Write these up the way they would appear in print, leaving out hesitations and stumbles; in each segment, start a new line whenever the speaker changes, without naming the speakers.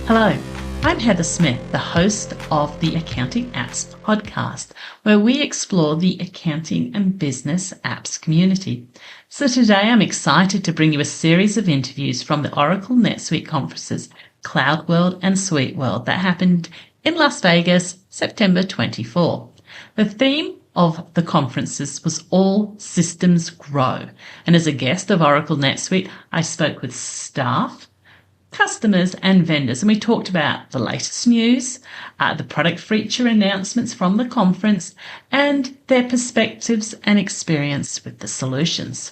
Hello, I'm Heather Smith, the host of the Accounting Apps podcast, where we explore the accounting and business apps community. So today I'm excited to bring you a series of interviews from the Oracle NetSuite conferences, Cloud World and Suite World, that happened in Las Vegas, September 24. The theme of the conferences was All Systems Grow. And as a guest of Oracle NetSuite, I spoke with staff, customers and vendors, and we talked about the latest news, the product feature announcements from the conference, and their perspectives and experience with the solutions.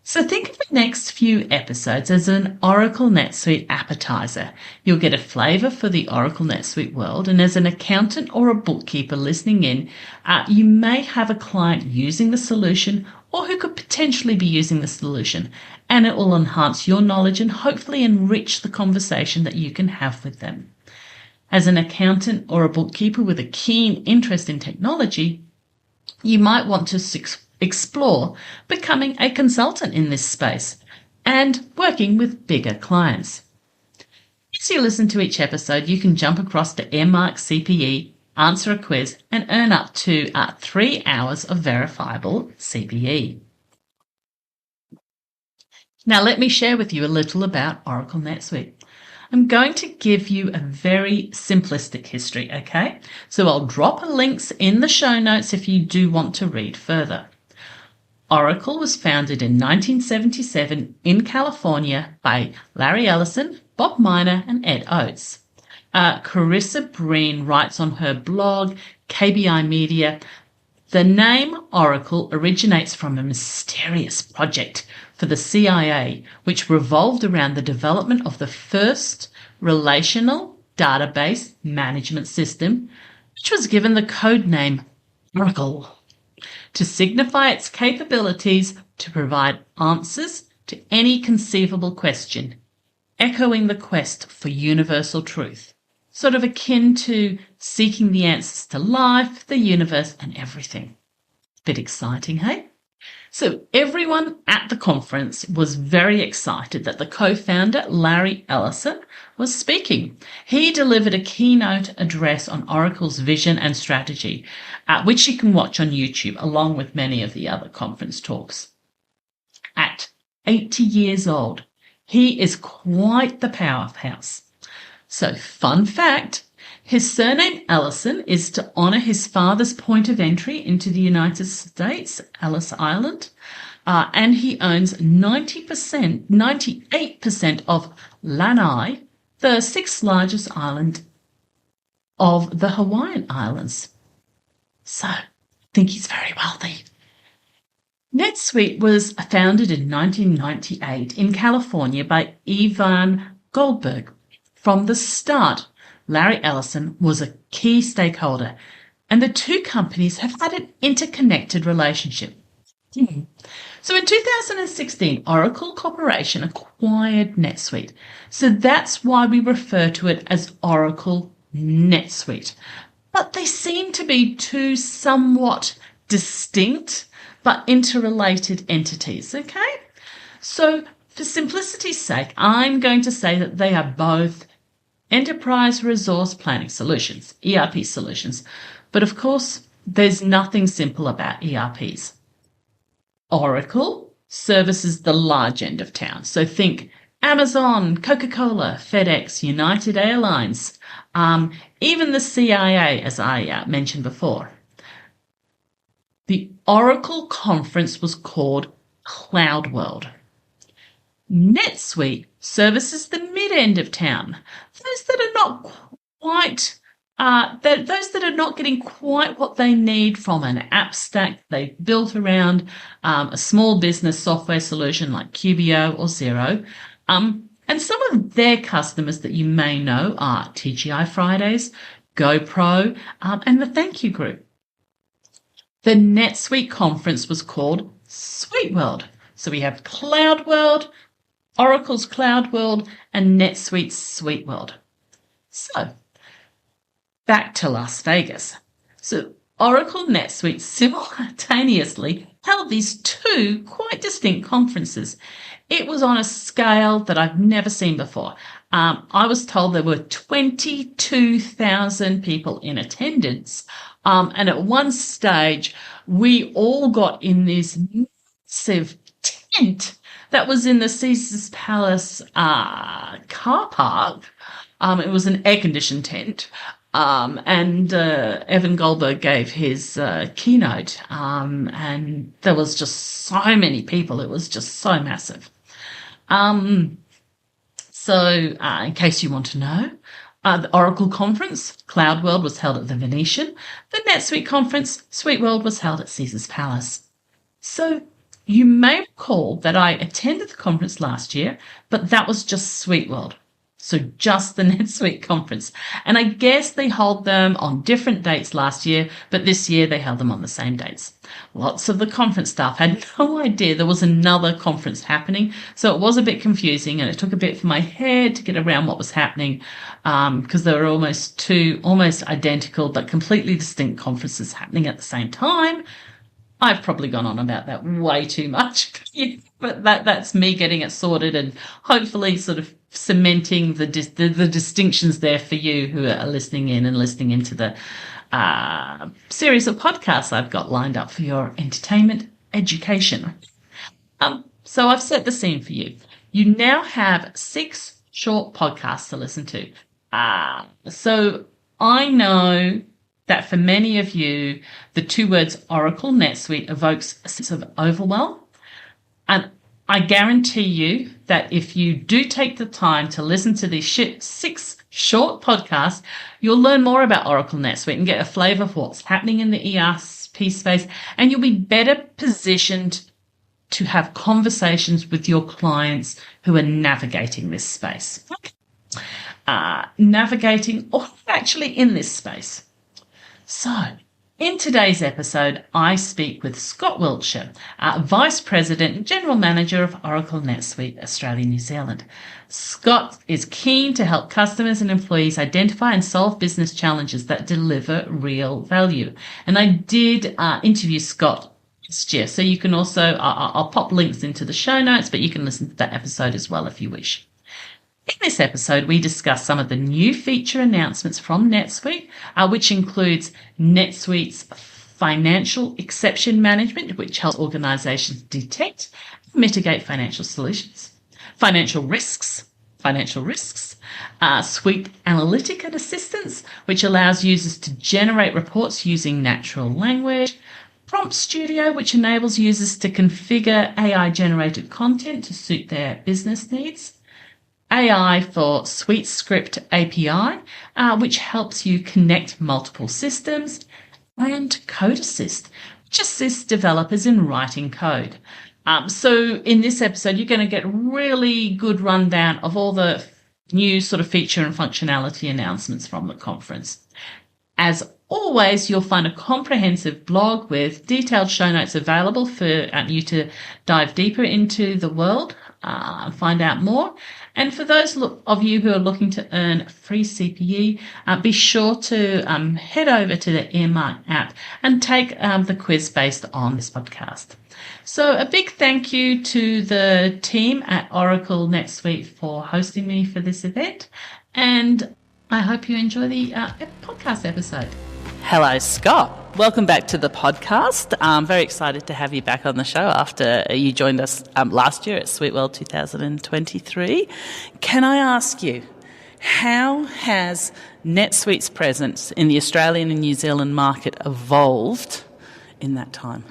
So think of the next few episodes as an Oracle NetSuite appetizer. You'll get a flavour for the Oracle NetSuite world, and as an accountant or a bookkeeper listening in, you may have a client using the solution or who could potentially be using the solution, and it will enhance your knowledge and hopefully enrich the conversation that you can have with them. As an accountant or a bookkeeper with a keen interest in technology, you might want to explore becoming a consultant in this space and working with bigger clients. As you listen to each episode, you can jump across to Airmark CPE, answer a quiz, and earn up to 3 hours of verifiable CPE. Now let me share with you a little about Oracle NetSuite. I'm going to give you a very simplistic history, okay? So I'll drop links in the show notes if you do want to read further. Oracle was founded in 1977 in California by Larry Ellison, Bob Miner, and Ed Oates. Carissa Breen writes on her blog, KBI Media, the name Oracle originates from a mysterious project for the CIA, which revolved around the development of the first relational database management system, which was given the code name Oracle, to signify its capabilities to provide answers to any conceivable question, echoing the quest for universal truth, sort of akin to seeking the answers to life, the universe, and everything. Bit exciting, hey? So everyone at the conference was very excited that the co-founder, Larry Ellison, was speaking. He delivered a keynote address on Oracle's vision and strategy, which you can watch on YouTube, along with many of the other conference talks. At 80 years old, he is quite the powerhouse. So, fun fact, his surname Ellison is to honour his father's point of entry into the United States, Ellis Island, and he owns 98% of Lanai, the sixth largest island of the Hawaiian Islands. So, I think he's very wealthy. NetSuite was founded in 1998 in California by Ivan Goldberg. From the start, Larry Ellison was a key stakeholder, and the two companies have had an interconnected relationship. So in 2016, Oracle Corporation acquired NetSuite. So that's why we refer to it as Oracle NetSuite. But they seem to be two somewhat distinct but interrelated entities, okay? So for simplicity's sake, I'm going to say that they are both enterprise resource planning solutions, ERP solutions. But of course, there's nothing simple about ERPs. Oracle services the large end of town. So think Amazon, Coca-Cola, FedEx, United Airlines, even the CIA, as I mentioned before. The Oracle conference was called Cloud World. NetSuite services the mid-end of town, those that are not getting quite what they need from an app stack they built around a small business software solution like QBO or Xero. And some of their customers that you may know are TGI Fridays, GoPro, and the Thank You Group. The NetSuite conference was called Suite World. So we have Cloud World, Oracle's Cloud World, and NetSuite's Suite World. So, back to Las Vegas. So, Oracle NetSuite simultaneously held these two quite distinct conferences. It was on a scale that I've never seen before. I was told there were 22,000 people in attendance. And at one stage, we all got in this massive tent that was in the Caesars Palace car park. It was an air-conditioned tent. And Evan Goldberg gave his keynote, and there was just so many people. It was just so massive. So in case you want to know, the Oracle conference, Cloud World, was held at the Venetian. The NetSuite conference, Suite World, was held at Caesars Palace. So you may recall that I attended the conference last year, but that was just Suite World. So just the NetSuite conference. And I guess they hold them on different dates last year, but this year they held them on the same dates. Lots of the conference staff had no idea there was another conference happening. So it was a bit confusing, and it took a bit for my head to get around what was happening, because there were almost two almost identical but completely distinct conferences happening at the same time. I've probably gone on about that way too much, but that's me getting it sorted and hopefully sort of cementing the distinctions there for you who are listening in and listening into the series of podcasts I've got lined up for your entertainment education. So I've set the scene for you. You now have 6 short podcasts to listen to. So I know that for many of you, the 2 words Oracle NetSuite evokes a sense of overwhelm. And I guarantee you that if you do take the time to listen to these 6 short podcasts, you'll learn more about Oracle NetSuite and get a flavour of what's happening in the ERP space, and you'll be better positioned to have conversations with your clients who are navigating this space. Navigating or actually in this space. So, in today's episode, I speak with Scott Wiltshire, Vice President and General Manager of Oracle NetSuite Australia New Zealand. Scott is keen to help customers and employees identify and solve business challenges that deliver real value. And I did interview Scott last year, so you can also, I'll pop links into the show notes, but you can listen to that episode as well if you wish. In this episode, we discuss some of the new feature announcements from NetSuite, which includes NetSuite's financial exception management, which helps organizations detect and mitigate financial risks, Suite Analytic and Assistance, which allows users to generate reports using natural language, Prompt Studio, which enables users to configure AI-generated content to suit their business needs, AI for SuiteScript API, which helps you connect multiple systems, and Code Assist, which assists developers in writing code. So in this episode, you're going to get really good rundown of all the new sort of feature and functionality announcements from the conference. As always, you'll find a comprehensive blog with detailed show notes available for you to dive deeper into the world, find out more. And for those of you who are looking to earn free CPE, be sure to head over to the Earmark app and take the quiz based on this podcast. So a big thank you to the team at Oracle NetSuite for hosting me for this event. And I hope you enjoy the podcast episode. Hello, Scott. Welcome back to the podcast. I'm very excited to have you back on the show after you joined us last year at Suite World 2023. Can I ask you, how has NetSuite's presence in the Australian and New Zealand market evolved in that time?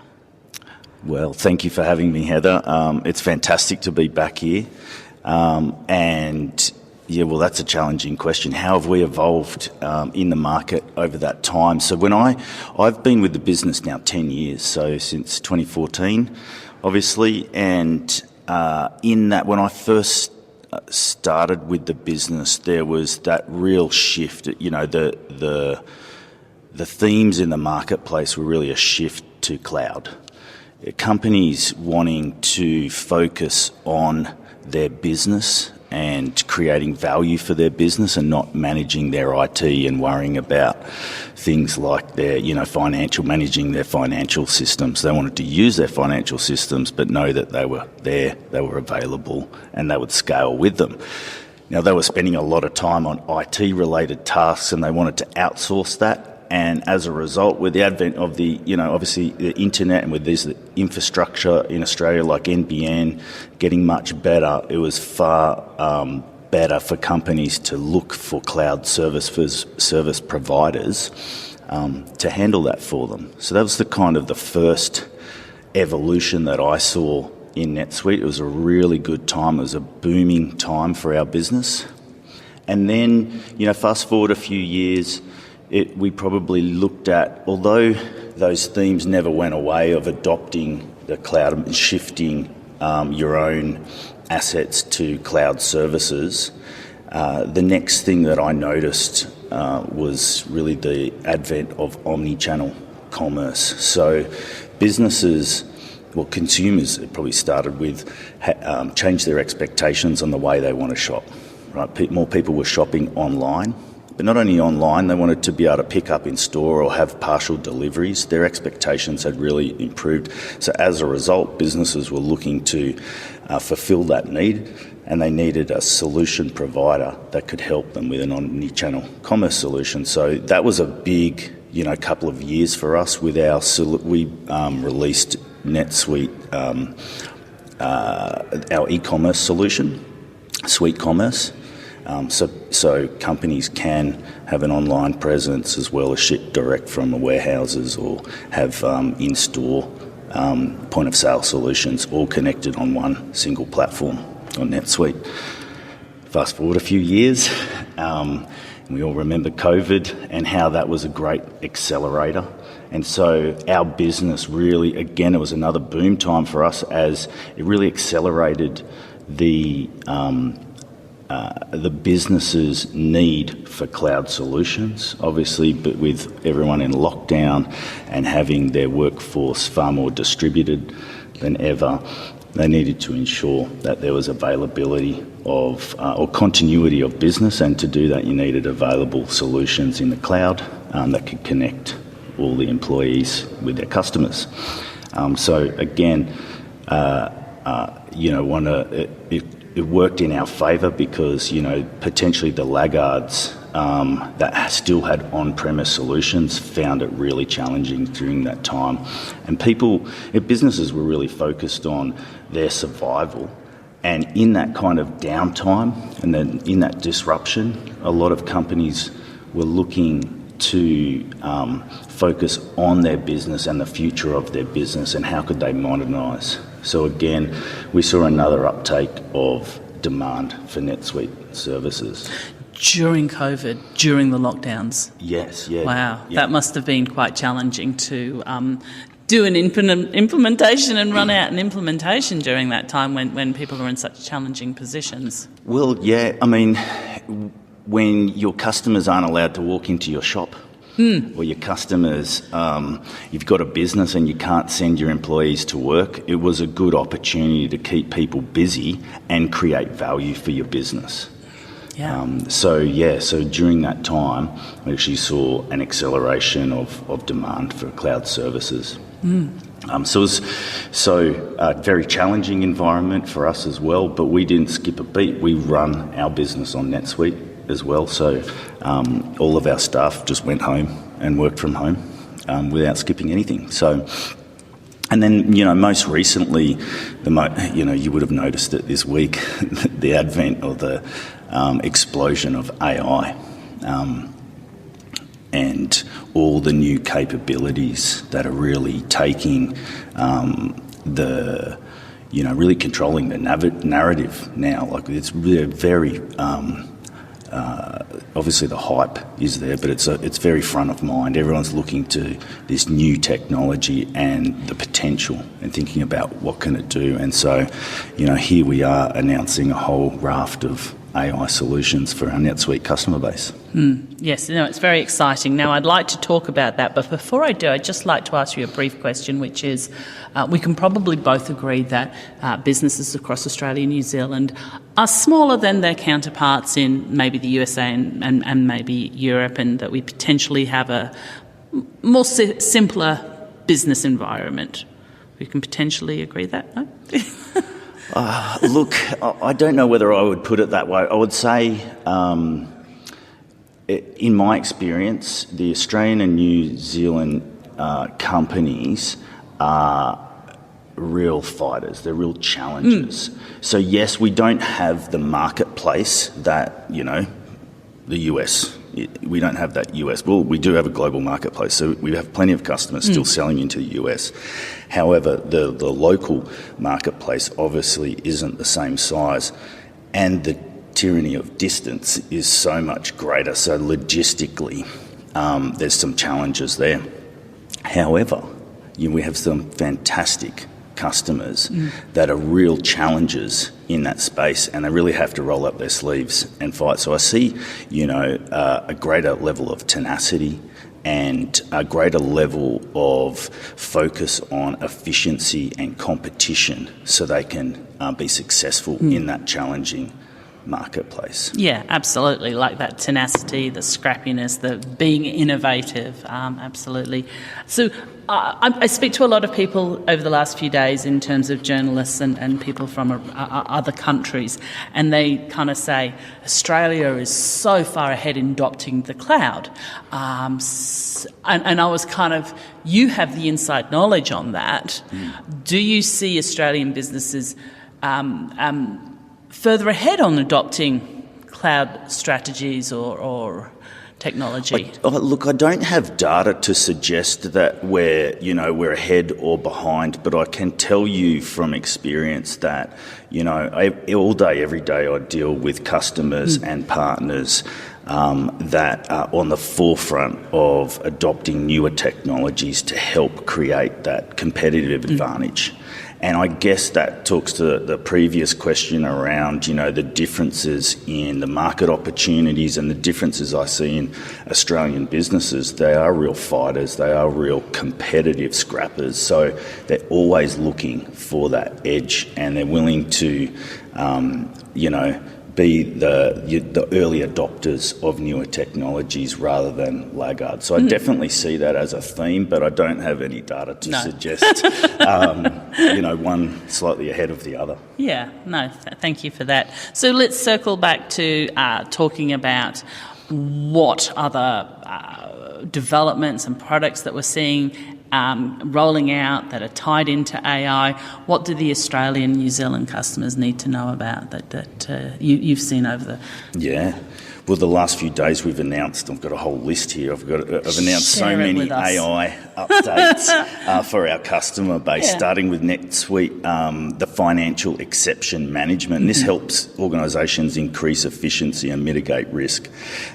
Well, thank you for having me, Heather. It's fantastic to be back here. Yeah, well, that's a challenging question. How have we evolved in the market over that time? So I've been with the business now 10 years, so since 2014, obviously. And in that, when I first started with the business, there was that real shift. You know, the themes in the marketplace were really a shift to cloud. Companies wanting to focus on their business and creating value for their business and not managing their IT and worrying about things like managing their financial systems. They wanted to use their financial systems but know that they were there, they were available, and they would scale with them. Now, they were spending a lot of time on IT-related tasks and they wanted to outsource that. And as a result, with the advent of the, obviously the internet and with this infrastructure in Australia like NBN getting much better, it was far better for companies to look for cloud service providers to handle that for them. So that was the first evolution that I saw in NetSuite. It was a really good time. It was a booming time for our business. And then, fast forward a few years, we probably looked at, although those themes never went away of adopting the cloud and shifting your own assets to cloud services, the next thing that I noticed was really the advent of omni-channel commerce. So businesses, consumers, it probably started with change their expectations on the way they want to shop. Right, more people were shopping online, but not only online. They wanted to be able to pick up in store or have partial deliveries. Their expectations had really improved. So as a result, businesses were looking to fulfil that need, and they needed a solution provider that could help them with an omni-channel commerce solution. So that was a big, couple of years for us. We released NetSuite, our e-commerce solution, Suite Commerce. So companies can have an online presence as well as ship direct from the warehouses or have in-store point of sale solutions all connected on one single platform on NetSuite. Fast forward a few years, we all remember COVID and how that was a great accelerator. And so our business really, again, it was another boom time for us as it really accelerated the business's need for cloud solutions. Obviously, but with everyone in lockdown and having their workforce far more distributed than ever, they needed to ensure that there was availability of or continuity of business, and to do that you needed available solutions in the cloud that could connect all the employees with their customers. So again, it worked in our favour because, potentially the laggards that still had on-premise solutions found it really challenging during that time. And businesses were really focused on their survival. And in that kind of downtime and then in that disruption, a lot of companies were looking to focus on their business and the future of their business and how could they modernise. So again, we saw another uptake of demand for NetSuite services.
During COVID, during the lockdowns?
Yes, yeah.
Wow,
yeah.
That must have been quite challenging to do an implementation and run out an implementation during that time when people are in such challenging positions.
Well, yeah, I mean, when your customers aren't allowed to walk into your shop, or your customers, you've got a business and you can't send your employees to work, it was a good opportunity to keep people busy and create value for your business.
Yeah.
So during that time, we actually saw an acceleration of demand for cloud services. So it was a very challenging environment for us as well, but we didn't skip a beat. We run our business on NetSuite as well, so all of our staff just went home and worked from home without skipping anything. So, and then most recently, you would have noticed it this week, the advent of the explosion of AI and all the new capabilities that are really taking really controlling the narrative now. Like it's really very. Obviously the hype is there, but it's very front of mind. Everyone's looking to this new technology and the potential and thinking about what can it do. And so, here we are announcing a whole raft of AI solutions for our NetSuite customer base.
Yes, it's very exciting. Now, I'd like to talk about that, but before I do, I'd just like to ask you a brief question, which is, we can probably both agree that businesses across Australia and New Zealand are smaller than their counterparts in maybe the USA and maybe Europe, and that we potentially have a more simpler business environment. We can potentially agree that, no?
Look, I don't know whether I would put it that way. I would say, in my experience, the Australian and New Zealand companies are real fighters. They're real challengers. So yes, we don't have the marketplace that, the US. We don't have that US. Well, we do have a global marketplace, so we have plenty of customers still selling into the US. However, the local marketplace obviously isn't the same size, and the tyranny of distance is so much greater. So logistically, there's some challenges there. However, we have some fantastic customers that are real challenges in that space, and they really have to roll up their sleeves and fight. So I see, a greater level of tenacity and a greater level of focus on efficiency and competition so they can be successful in that challenging marketplace.
Yeah, absolutely. Like that tenacity, the scrappiness, the being innovative, absolutely. So I speak to a lot of people over the last few days in terms of journalists and people from other countries, and they kind of say Australia is so far ahead in adopting the cloud. And I was kind of, you have the inside knowledge on that. Do you see Australian businesses further ahead on adopting cloud strategies or technology?
Look, I don't have data to suggest that we're ahead or behind, but I can tell you from experience that, all day, every day I deal with customers and partners that are on the forefront of adopting newer technologies to help create that competitive advantage. And I guess that talks to the previous question around, the differences in the market opportunities and the differences I see in Australian businesses. They are real fighters. They are real competitive scrappers. So they're always looking for that edge, and they're willing to, be the early adopters of newer technologies rather than laggards. So I definitely see that as a theme, but I don't have any data to suggest, one slightly ahead of the other.
Yeah, no, thank you for that. So let's circle back to talking about what other developments and products that we're seeing rolling out that are tied into AI. What do the Australian and New Zealand customers need to know about that you've seen over the...
Yeah. Well, the last few days we've announced, I've got a whole list here, I've announced so many AI updates for our customer base, starting with NetSuite, the financial exception management. And this helps organisations increase efficiency and mitigate risk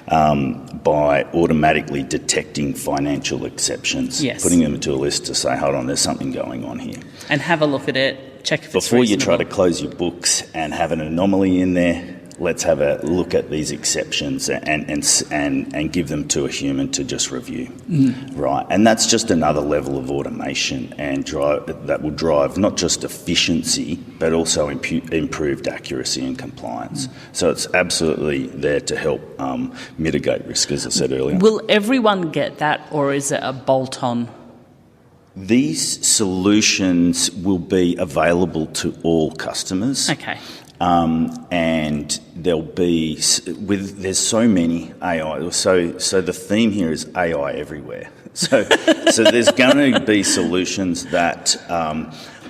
by automatically detecting financial exceptions, putting them into a list to say, hold on, there's something going on here.
And have a look at it, check if it's
before
reasonable.
You try to close your books and have an anomaly in there. Let's have a look at these exceptions and give them to a human to just review, right? And that's just another level of automation and that will drive not just efficiency but also improved accuracy and compliance. So it's absolutely there to help mitigate risk, as I said earlier.
Will everyone get that, or is it a bolt-on?
These solutions will be available to all customers.
Okay.
And there'll be there's so many AI. So the theme here is AI everywhere. So there's going to be solutions that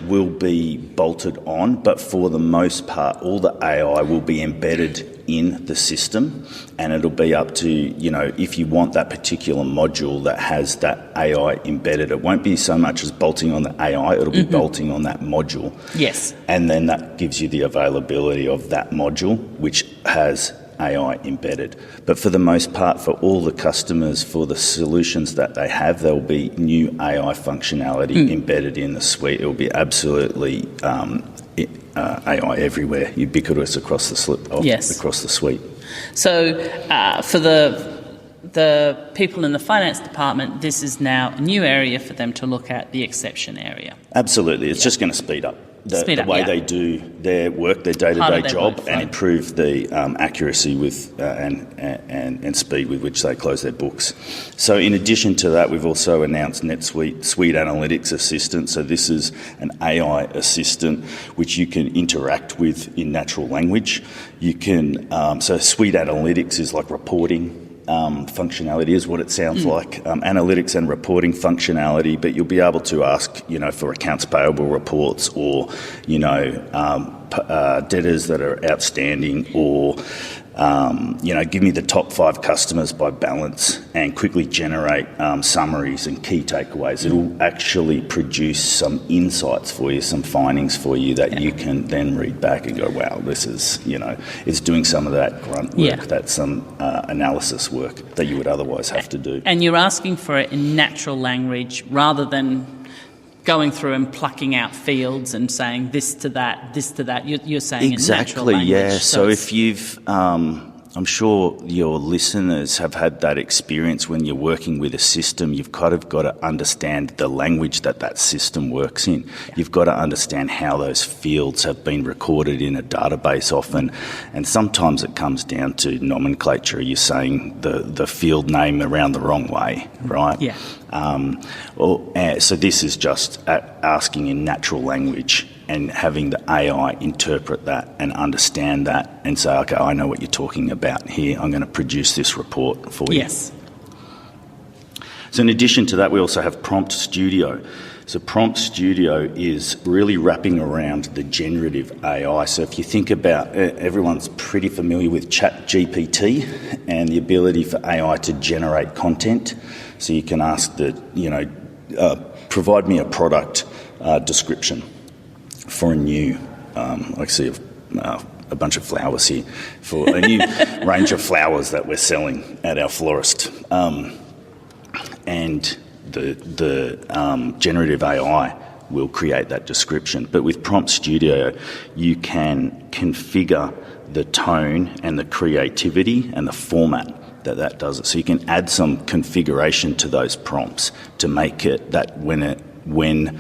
will be bolted on, but for the most part, all the AI will be embedded in the system, and it'll be up to, if you want that particular module that has that AI embedded. It won't be so much as bolting on the AI, it'll be bolting on that module.
Yes.
And then that gives you the availability of that module, which has AI embedded. But for the most part, for all the customers, for the solutions that they have, there will be new AI functionality embedded in the suite. It will be absolutely AI everywhere, ubiquitous across the suite.
So for the people in the finance department, this is now a new area for them to look at, the exception area.
Absolutely. It's just going to speed up the way they do their work, their day-to-day job, and improve the accuracy with and speed with which they close their books. So in addition to that, we've also announced NetSuite Suite Analytics Assistant. So this is an AI assistant which you can interact with in natural language. You can so Suite Analytics is like reporting. Functionality is what it sounds like, analytics and reporting functionality, but you'll be able to ask, for accounts payable reports or, debtors that are outstanding or, give me the top 5 customers by balance and quickly generate summaries and key takeaways. It'll actually produce some insights for you, some findings for you that you can then read back and go, wow, this is, it's doing some of that grunt work, that's some analysis work that you would otherwise have to do.
And you're asking for it in natural language rather than going through and plucking out fields and saying this to that. You're saying
exactly,
in natural language.
Yeah. So if you've, I'm sure your listeners have had that experience when you're working with a system. You've kind of got to understand the language that system works in. Yeah. You've got to understand how those fields have been recorded in a database often, and sometimes it comes down to nomenclature. You're saying the field name around the wrong way, right?
Yeah.
So this is just asking in natural language and having the AI interpret that and understand that and say, okay, I know what you're talking about here. I'm going to produce this report for you.
Yes.
So in addition to that, we also have Prompt Studio. So Prompt Studio is really wrapping around the generative AI. So if you think about everyone's pretty familiar with ChatGPT and the ability for AI to generate content. So you can ask provide me a product description for a new, I see a bunch of flowers here, for a new range of flowers that we're selling at our florist. And the generative AI will create that description. But with Prompt Studio, you can configure the tone and the creativity and the format that does it. So you can add some configuration to those prompts to make it that when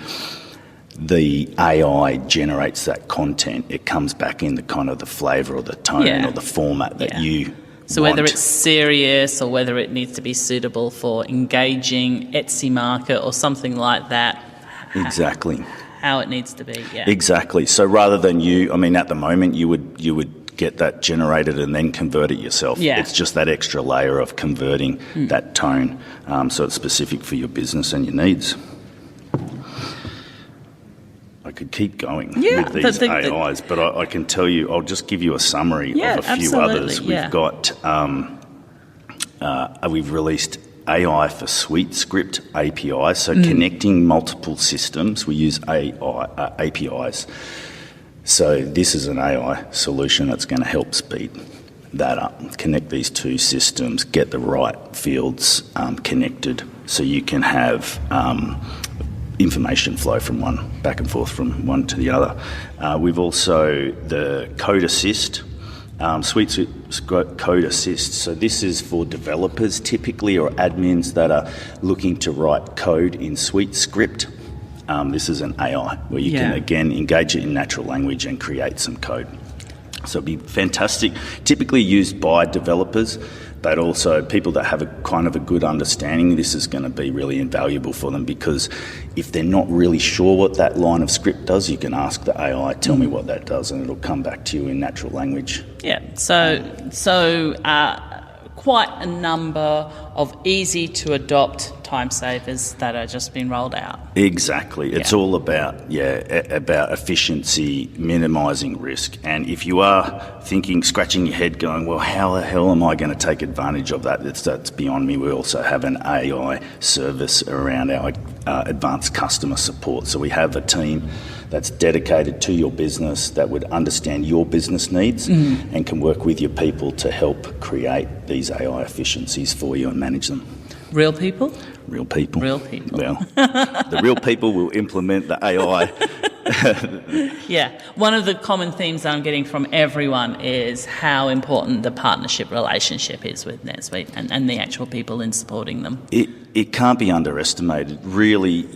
the AI generates that content, it comes back in the kind of the flavour or the tone or the format that you
So
want.
whether it's serious or whether it needs to be suitable for engaging Etsy market or something like that.
Exactly.
How it needs to be,
Exactly. So rather than at the moment you would get that generated and then convert it yourself.
Yeah.
It's just that extra layer of converting that tone, so it's specific for your business and your needs. I could keep going with these AIs, but I can tell you, I'll just give you a summary of a few others. We've got, we've released AI for SuiteScript API, so connecting multiple systems. We use APIs. So this is an AI solution that's going to help speed that up, connect these two systems, get the right fields connected so you can have information flow from one back and forth from one to the other. We've also the Code Assist, SuiteScript Code Assist. So this is for developers typically or admins that are looking to write code in SuiteScript. This is an AI where you can again engage it in natural language and create some code. So it'd be fantastic. Typically used by developers, but also people that have a kind of a good understanding. This is going to be really invaluable for them because if they're not really sure what that line of script does, you can ask the AI, tell me what that does, and it'll come back to you in natural language.
Yeah, so quite a number of easy to adopt time savers that are just being rolled out.
Exactly. It's all about efficiency, minimising risk. And if you are scratching your head going, well, how the hell am I going to take advantage of that? That's beyond me. We also have an AI service around our advanced customer support. So we have a team that's dedicated to your business that would understand your business needs and can work with your people to help create these AI efficiencies for you and manage them.
Real people?
Real people.
Real people.
Well, the real people will implement the AI.
Yeah. One of the common themes I'm getting from everyone is how important the partnership relationship is with NetSuite and the actual people in supporting them.
It can't be underestimated. Really,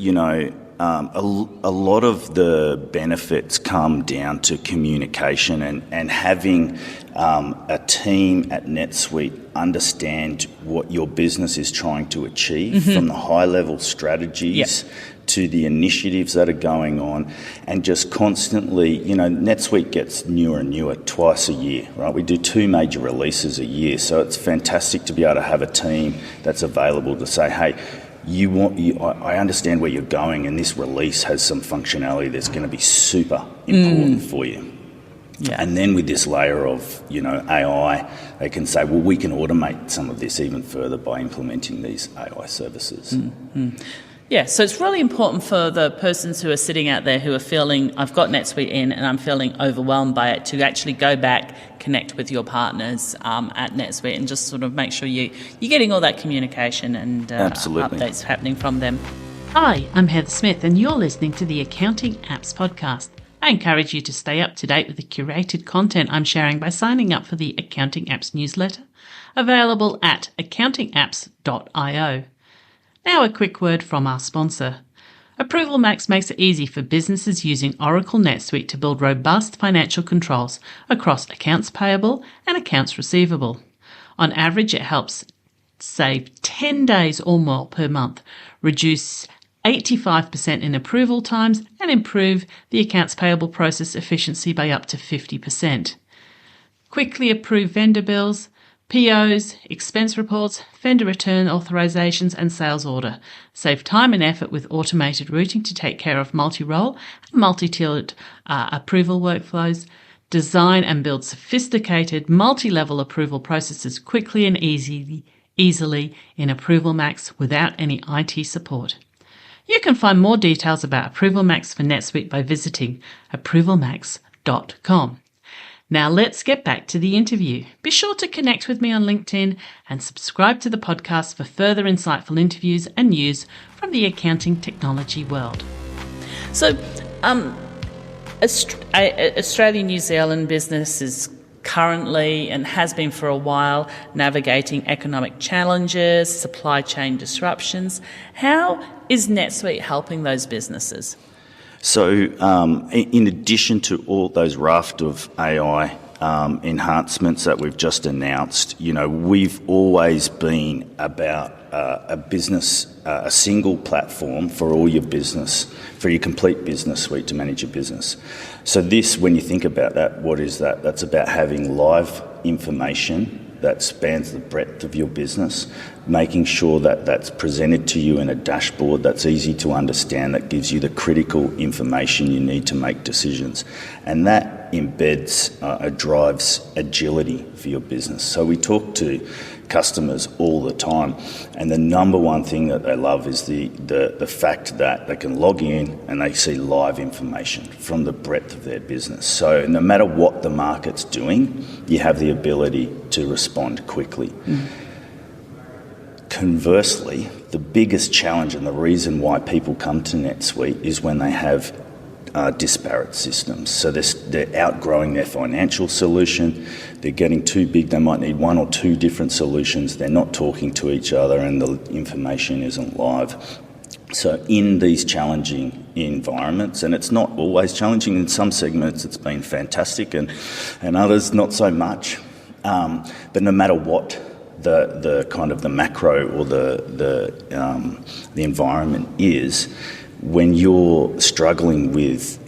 a lot of the benefits come down to communication and having a team at NetSuite understand what your business is trying to achieve, from the high-level strategies to the initiatives that are going on, and just constantly, NetSuite gets newer and newer twice a year, right? We do 2 major releases a year, so it's fantastic to be able to have a team that's available to say, hey, I understand where you're going, and this release has some functionality that's going to be super important for you. Yeah. And then with this layer of, AI, they can say, well, we can automate some of this even further by implementing these AI services.
Yeah, so it's really important for the persons who are sitting out there who are feeling, I've got NetSuite in and I'm feeling overwhelmed by it, to actually go back, connect with your partners at NetSuite and just sort of make sure you're getting all that communication and updates happening from them. Hi, I'm Heather Smith and you're listening to the Accounting Apps Podcast. I encourage you to stay up to date with the curated content I'm sharing by signing up for the Accounting Apps newsletter, available at accountingapps.io. Now a quick word from our sponsor. Approval Max makes it easy for businesses using Oracle NetSuite to build robust financial controls across accounts payable and accounts receivable. On average, it helps save 10 days or more per month, reduce 85% in approval times, and improve the accounts payable process efficiency by up to 50%. Quickly approve vendor bills, POs, expense reports, vendor return authorizations and sales order. Save time and effort with automated routing to take care of multi-role and multi-tiered approval workflows. Design and build sophisticated multi-level approval processes quickly and easily in Approval Max without any IT support. You can find more details about Approval Max for NetSuite by visiting approvalmax.com. Now let's get back to the interview. Be sure to connect with me on LinkedIn and subscribe to the podcast for further insightful interviews and news from the accounting technology world. So, Australia, New Zealand business is currently and has been for a while navigating economic challenges, supply chain disruptions. How is NetSuite helping those businesses?
So in addition to all those raft of AI enhancements that we've just announced, we've always been about a single platform for all your business, for your complete business suite to manage your business. So this, when you think about that, what is that? That's about having live information that spans the breadth of your business, making sure that that's presented to you in a dashboard that's easy to understand, that gives you the critical information you need to make decisions. And that embeds, drives agility for your business. So we talk to customers all the time, and the number one thing that they love is the fact that they can log in and they see live information from the breadth of their business. So no matter what the market's doing, you have the ability to respond quickly. Conversely, the biggest challenge and the reason why people come to NetSuite is when they have disparate systems. So they're outgrowing their financial solution, they're getting too big, they might need 1 or 2 different solutions, they're not talking to each other and the information isn't live. So in these challenging environments, and it's not always challenging, in some segments it's been fantastic and others not so much, but no matter what the kind of the macro or the environment is, when you're struggling with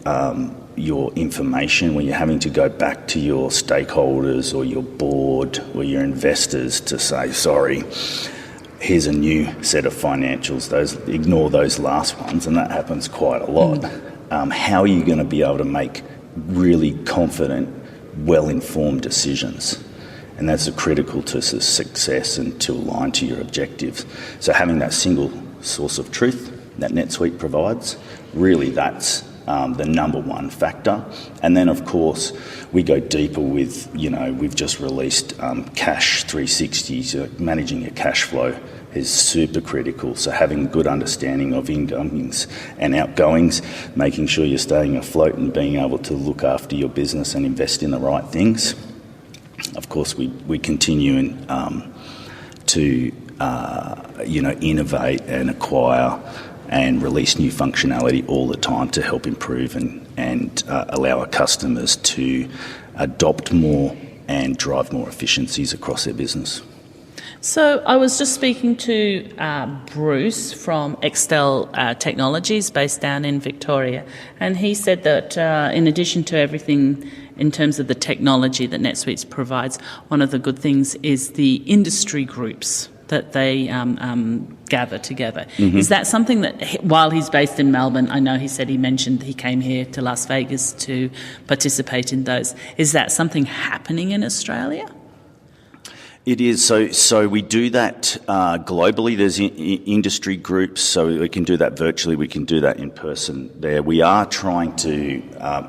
your information, when you're having to go back to your stakeholders or your board or your investors to say, sorry, here's a new set of financials, ignore those last ones, and that happens quite a lot. How are you going to be able to make really confident, well-informed decisions? And that's critical to success and to align to your objectives. So having that single source of truth that NetSuite provides, really that's the number one factor. And then, of course, we go deeper with, we've just released Cash 360, so managing your cash flow is super critical. So having a good understanding of incomings and outgoings, making sure you're staying afloat and being able to look after your business and invest in the right things. Of course, we continue to innovate and acquire and release new functionality all the time to help improve and allow our customers to adopt more and drive more efficiencies across their business.
So I was just speaking to Bruce from Excel Technologies based down in Victoria, and he said that in addition to everything in terms of the technology that NetSuite provides, one of the good things is the industry groups that they gather together. Mm-hmm. Is that something that, while he's based in Melbourne, I know he said he mentioned he came here to Las Vegas to participate in those. Is that something happening in Australia?
It is. So we do that globally. There's industry groups, so we can do that virtually. We can do that in person there. We are trying to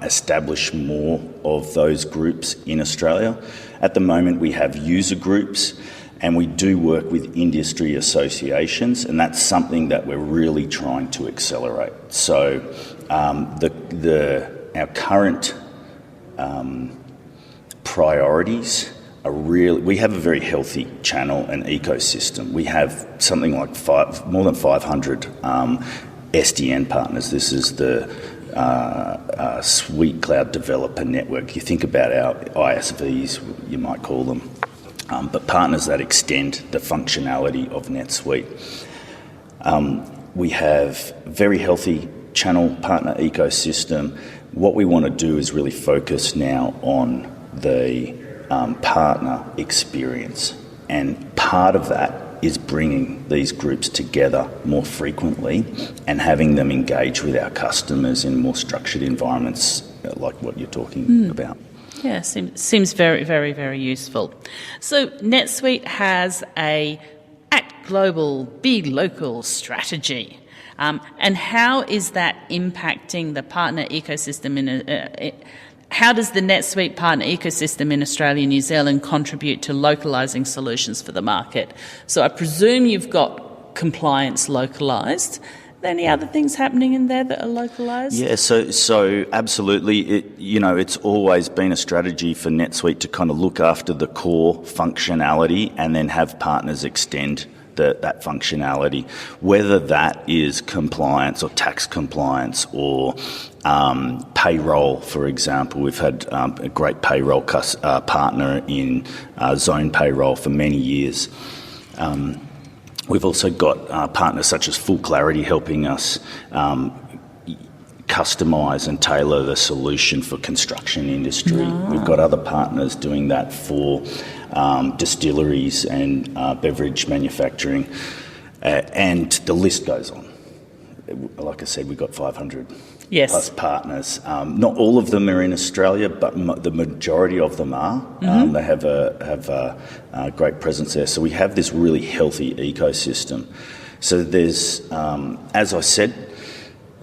establish more of those groups in Australia. At the moment, we have user groups, and we do work with industry associations, and that's something that we're really trying to accelerate. So our current priorities are we have a very healthy channel and ecosystem. We have something like more than 500 SDN partners. This is the Suite Cloud Developer Network. You think about our ISVs, you might call them, but partners that extend the functionality of NetSuite. We have very healthy channel partner ecosystem. What we want to do is really focus now on the partner experience, and part of that is bringing these groups together more frequently and having them engage with our customers in more structured environments like what you're talking about.
Yeah, seems very, very, very useful. So NetSuite has a act global, be local strategy. And how is that impacting the partner ecosystem how does the NetSuite partner ecosystem in Australia and New Zealand contribute to localising solutions for the market? So I presume you've got compliance localised. Are there any other things happening in there that are localised?
Yeah, so absolutely. It's always been a strategy for NetSuite to kind of look after the core functionality and then have partners extend that functionality, whether that is compliance or tax compliance or payroll, for example. We've had a great payroll partner in Zone Payroll for many years. We've also got partners such as Full Clarity helping us customise and tailor the solution for construction industry. We've got other partners doing that for distilleries and beverage manufacturing, and the list goes on. Like I said, we've got 500 plus partners. Not all of them are in Australia, but the majority of them are. Mm-hmm. They have a great presence there. So we have this really healthy ecosystem. So there's, as I said,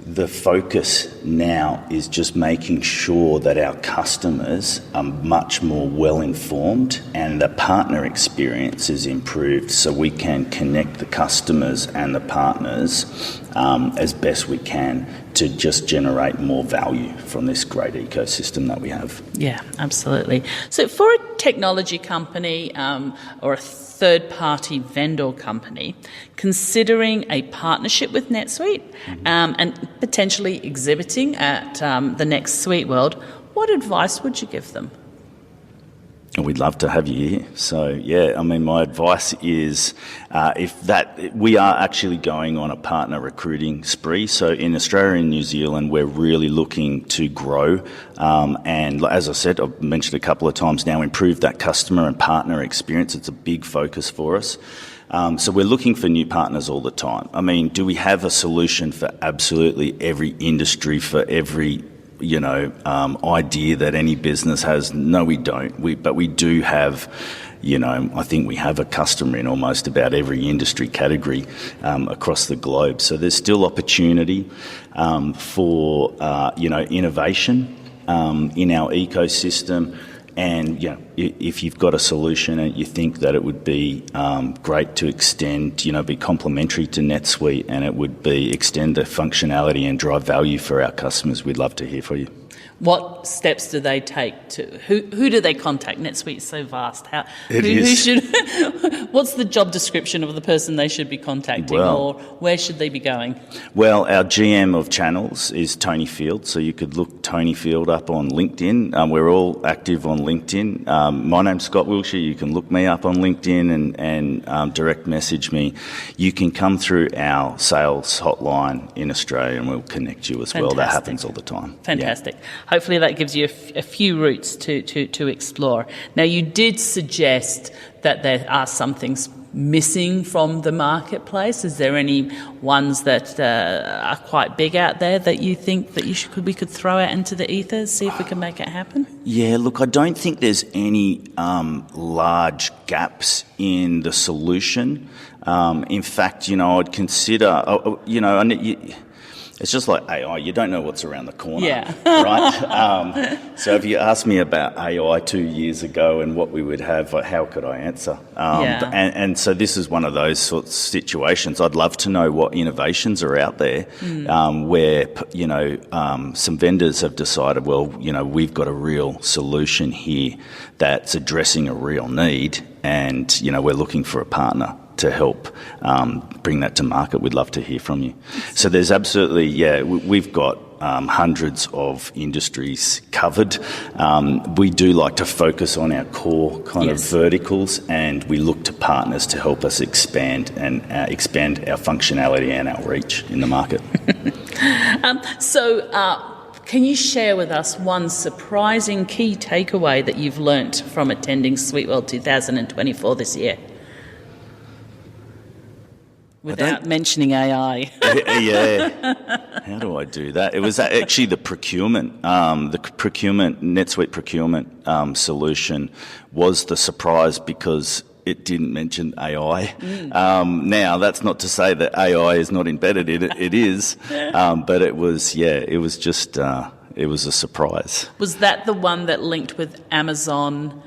the focus now is just making sure that our customers are much more well-informed and the partner experience is improved so we can connect the customers and the partners as best we can to just generate more value from this great ecosystem that we have.
Yeah, absolutely. So for a technology company or a third-party vendor company considering a partnership with NetSuite and potentially exhibiting at the next Suite World, what advice would you give them?
We'd love to have you here. So, my advice is we are actually going on a partner recruiting spree. So in Australia and New Zealand, we're really looking to grow. And as I said, I've mentioned a couple of times now, improve that customer and partner experience. It's a big focus for us. So we're looking for new partners all the time. Do we have a solution for absolutely every industry, for every idea that any business has? No, we don't. But we do have, I think we have a customer in almost about every industry category across the globe. So there's still opportunity for, innovation in our ecosystem. And, if you've got a solution and you think that it would be great to extend, be complementary to NetSuite and it would be extend the functionality and drive value for our customers, we'd love to hear from you.
What steps do they take to who do they contact? NetSuite is so vast. What's the job description of the person they should be contacting, or where should they be going?
Well, our GM of channels is Tony Field, so you could look Tony Field up on LinkedIn. We're all active on LinkedIn. My name's Scott Wiltshire. You can look me up on LinkedIn and direct message me. You can come through our sales hotline in Australia and we'll connect you as well. That happens all the time.
Fantastic. Yeah. Hopefully that gives you a few routes to explore. Now, you did suggest that there are some things missing from the marketplace. Is there any ones that are quite big out there that you think that we could throw out into the ethers, see if we can make it happen?
Yeah, look, I don't think there's any large gaps in the solution. In fact, I'd consider, it's just like AI. You don't know what's around the corner, right? So if you asked me about AI 2 years ago and what we would have, how could I answer? And so this is one of those sorts of situations. I'd love to know what innovations are out there where, some vendors have decided, we've got a real solution here that's addressing a real need, and, we're looking for a partner to help bring that to market. We'd love to hear from you. So there's absolutely, we've got hundreds of industries covered. We do like to focus on our core kind of verticals, and we look to partners to help us expand our functionality and our reach in the market.
Can you share with us one surprising key takeaway that you've learnt from attending SuiteWorld 2024 this year? Without mentioning AI.
Yeah. How do I do that? It was actually the procurement. NetSuite procurement solution was the surprise because it didn't mention AI. Now, that's not to say that AI is not embedded in it. It is. But it was just, it was a surprise.
Was that the one that linked with Amazon?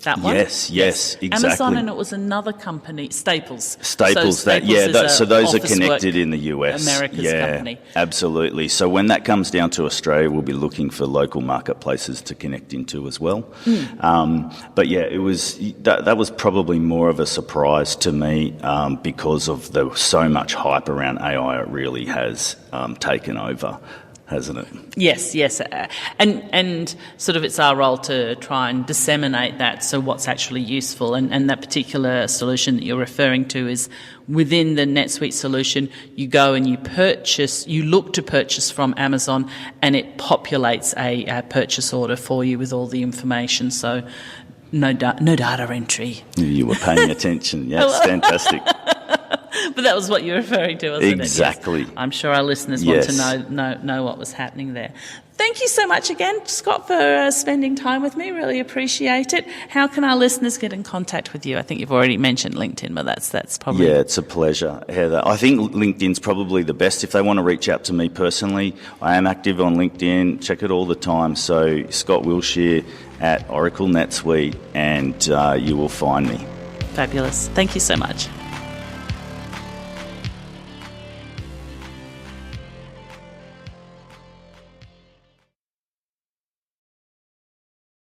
That one?
Yes, exactly.
Amazon, and it was another company, Staples.
So those are connected in the US.
America's company.
Absolutely. So when that comes down to Australia, we'll be looking for local marketplaces to connect into as well. But it was that was probably more of a surprise to me because of so much hype around AI. It really has taken over, hasn't it?
Yes. And sort of it's our role to try and disseminate that, so what's actually useful. And that particular solution that you're referring to is within the NetSuite solution, you go and you look to purchase from Amazon, and it populates a purchase order for you with all the information. So no data entry.
You were paying attention. Yes, fantastic.
But that was what you're referring to, wasn't it?
Exactly.
Yes. I'm sure our listeners want to know what was happening there. Thank you so much again, Scott, for spending time with me. Really appreciate it. How can our listeners get in contact with you? I think you've already mentioned LinkedIn, but that's probably... Yeah,
it's a pleasure, Heather. I think LinkedIn's probably the best. If they want to reach out to me personally, I am active on LinkedIn. Check it all the time. So Scott Wiltshire at Oracle NetSuite, and you will find me.
Fabulous. Thank you so much.